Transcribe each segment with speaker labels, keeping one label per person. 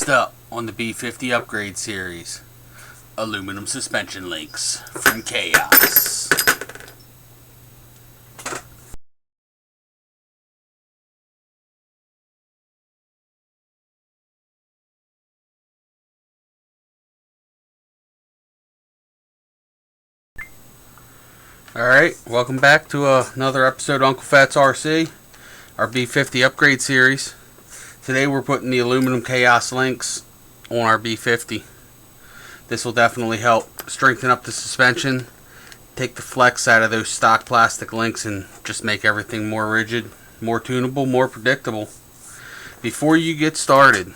Speaker 1: Next up on the B50 upgrade series, aluminum suspension links from KAOS. Alright, welcome back to another episode of Uncle Fat's RC, our B50 upgrade series. Today we're putting the aluminum KAOS links on our B50. This will definitely help strengthen up the suspension, take the flex out of those stock plastic links, and just make everything more rigid, more tunable, more predictable. Before you get started,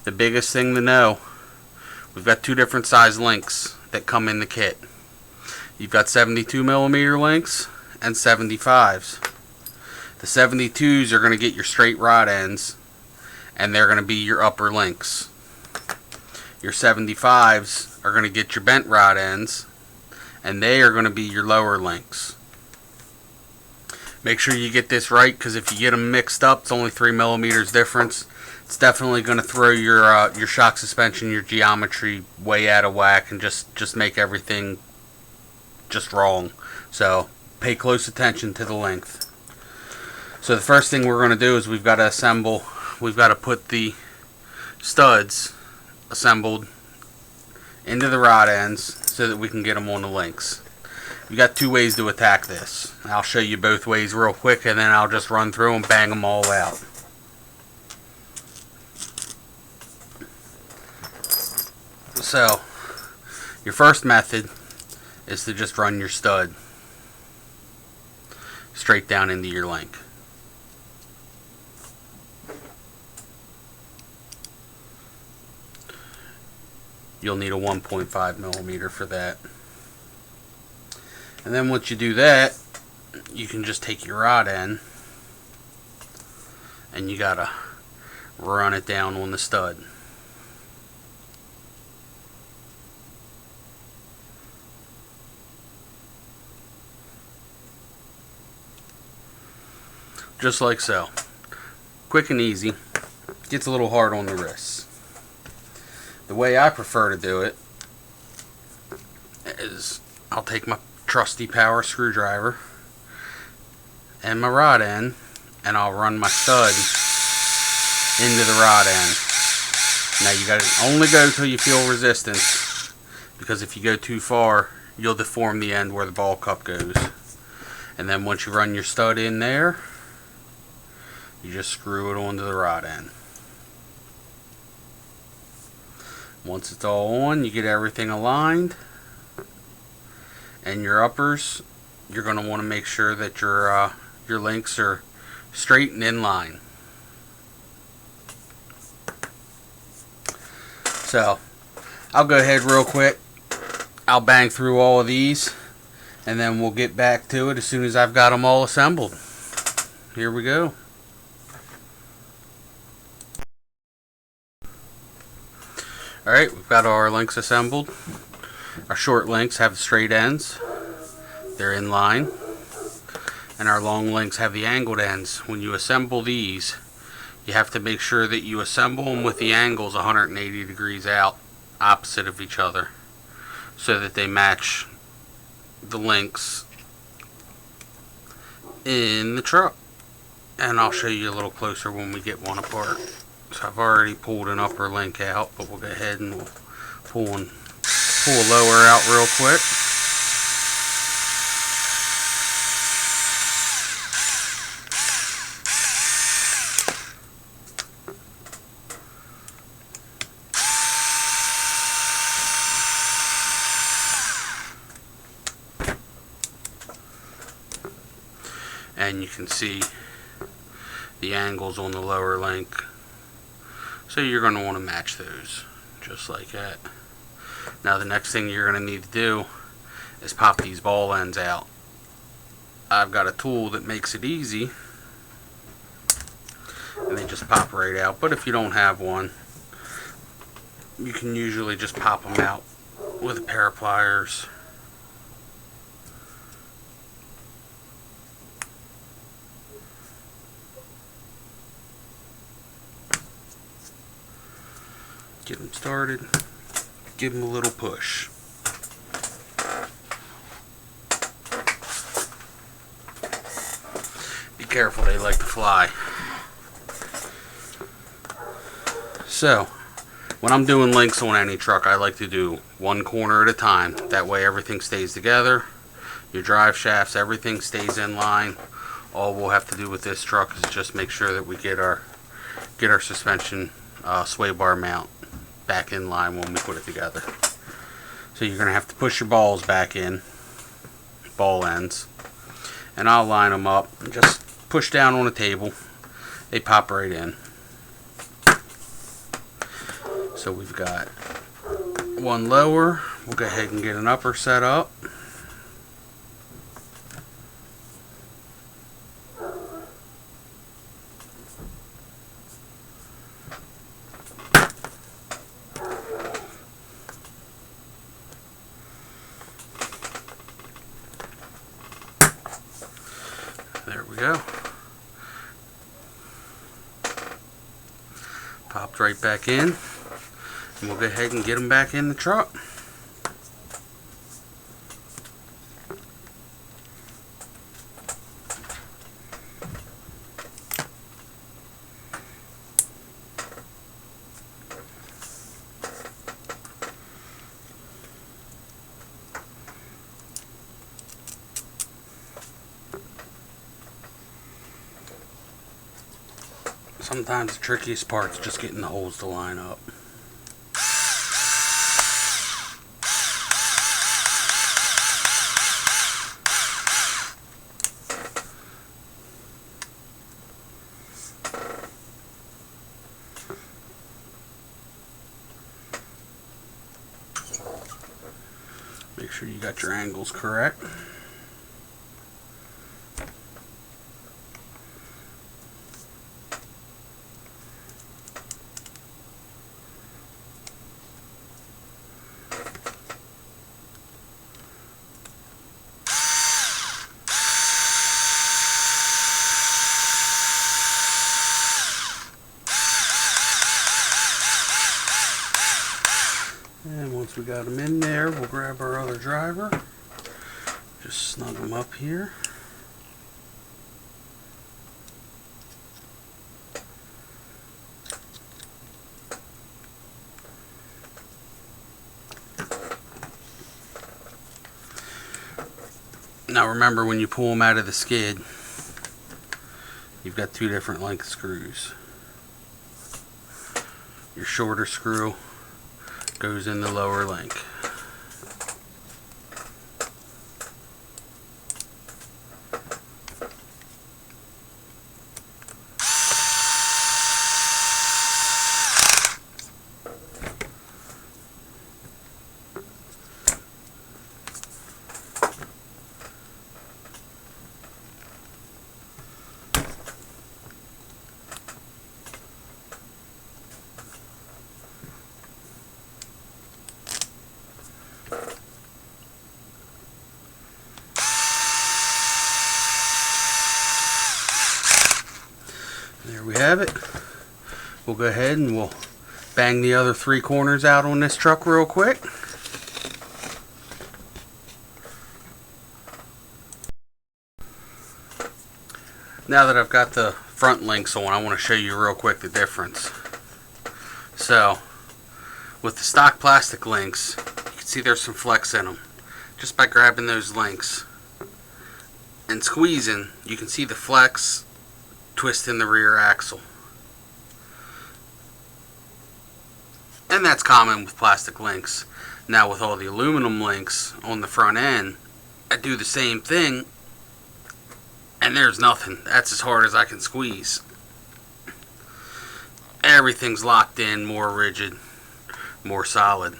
Speaker 1: the biggest thing to know, we've got two different size links that come in the kit. You've got 72mm links and 75s. The 72s are going to get your straight rod ends, and they're going to be your upper links. Your 75s are going to get your bent rod ends, and they are going to be your lower links. Make sure you get this right, because if you get them mixed up, it's only 3mm difference. It's definitely going to throw your shock suspension, your geometry way out of whack, and just make everything just wrong. So pay close attention to the length. So the first thing we're going to do is we've got to put the studs assembled into the rod ends so that we can get them on the links. We've got two ways to attack this. I'll show you both ways real quick, and then I'll just run through and bang them all out. So your first method is to just run your stud straight down into your link. You'll need a 1.5mm for that. And then once you do that, you can just take your rod end and you gotta run it down on the stud. Just like so. Quick and easy. Gets a little hard on the wrists. The way I prefer to do it is I'll take my trusty power screwdriver and my rod end, and I'll run my stud into the rod end. Now you gotta only go till you feel resistance, because if you go too far, you'll deform the end where the ball cup goes. And then once you run your stud in there, you just screw it onto the rod end. Once it's all on, you get everything aligned, and your uppers, you're going to want to make sure that your links are straight and in line. So I'll go ahead real quick. I'll bang through all of these, and then we'll get back to it as soon as I've got them all assembled. Here we go. Alright, we've got our links assembled. Our short links have straight ends. They're in line. And our long links have the angled ends. When you assemble these, you have to make sure that you assemble them with the angles 180 degrees out, opposite of each other, so that they match the links in the truck. And I'll show you a little closer when we get one apart. So I've already pulled an upper link out, but we'll go ahead and we'll pull a lower out real quick. And you can see the angles on the lower link. So you're going to want to match those, just like that. Now the next thing you're going to need to do is pop these ball ends out. I've got a tool that makes it easy, and they just pop right out. But if you don't have one, you can usually just pop them out with a pair of pliers. Get them started. Give them a little push. Be careful, they like to fly. So, when I'm doing links on any truck, I like to do one corner at a time. That way everything stays together. Your drive shafts, everything stays in line. All we'll have to do with this truck is just make sure that we get our suspension sway bar mount back in line when we put it together. So you're going to have to push your balls back in, ball ends, and I'll line them up and just push down on the table. They pop right in. So we've got one lower. We'll go ahead and get an upper set up. There we go. Popped right back in. And we'll go ahead and get them back in the truck. Sometimes the trickiest part is just getting the holes to line up. Make sure you got your angles correct. And once we got them in there, we'll grab our other driver. Just snug them up here. Now remember, when you pull them out of the skid, you've got two different length screws. Your shorter screw goes in the lower link. There we have it. We'll go ahead and we'll bang the other three corners out on this truck real quick. Now that I've got the front links on, I want to show you real quick the difference. So, with the stock plastic links, you can see there's some flex in them. Just by grabbing those links and squeezing, you can see the flex twisting the rear axle. And that's common with plastic links. Now with all the aluminum links on the front end, I do the same thing, and there's nothing. That's as hard as I can squeeze. Everything's locked in, more rigid, more solid.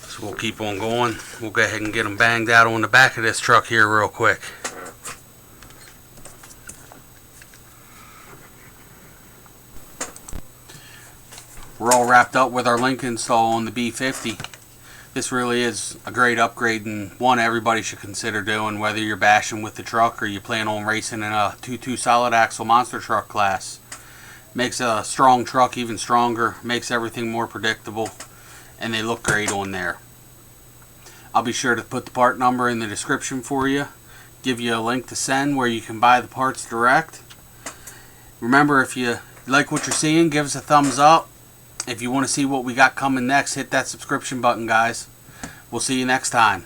Speaker 1: So we'll keep on going. We'll go ahead and get them banged out on the back of this truck here real quick. We're all wrapped up with our link install on the B50. This really is a great upgrade, and one everybody should consider doing, whether you're bashing with the truck or you plan on racing in a 2.2 solid axle monster truck class. Makes a strong truck even stronger, makes everything more predictable, and they look great on there. I'll be sure to put the part number in the description for you, give you a link to CEN where you can buy the parts direct. Remember, if you like what you're seeing, give us a thumbs up. If you want to see what we got coming next, hit that subscription button, guys. We'll see you next time.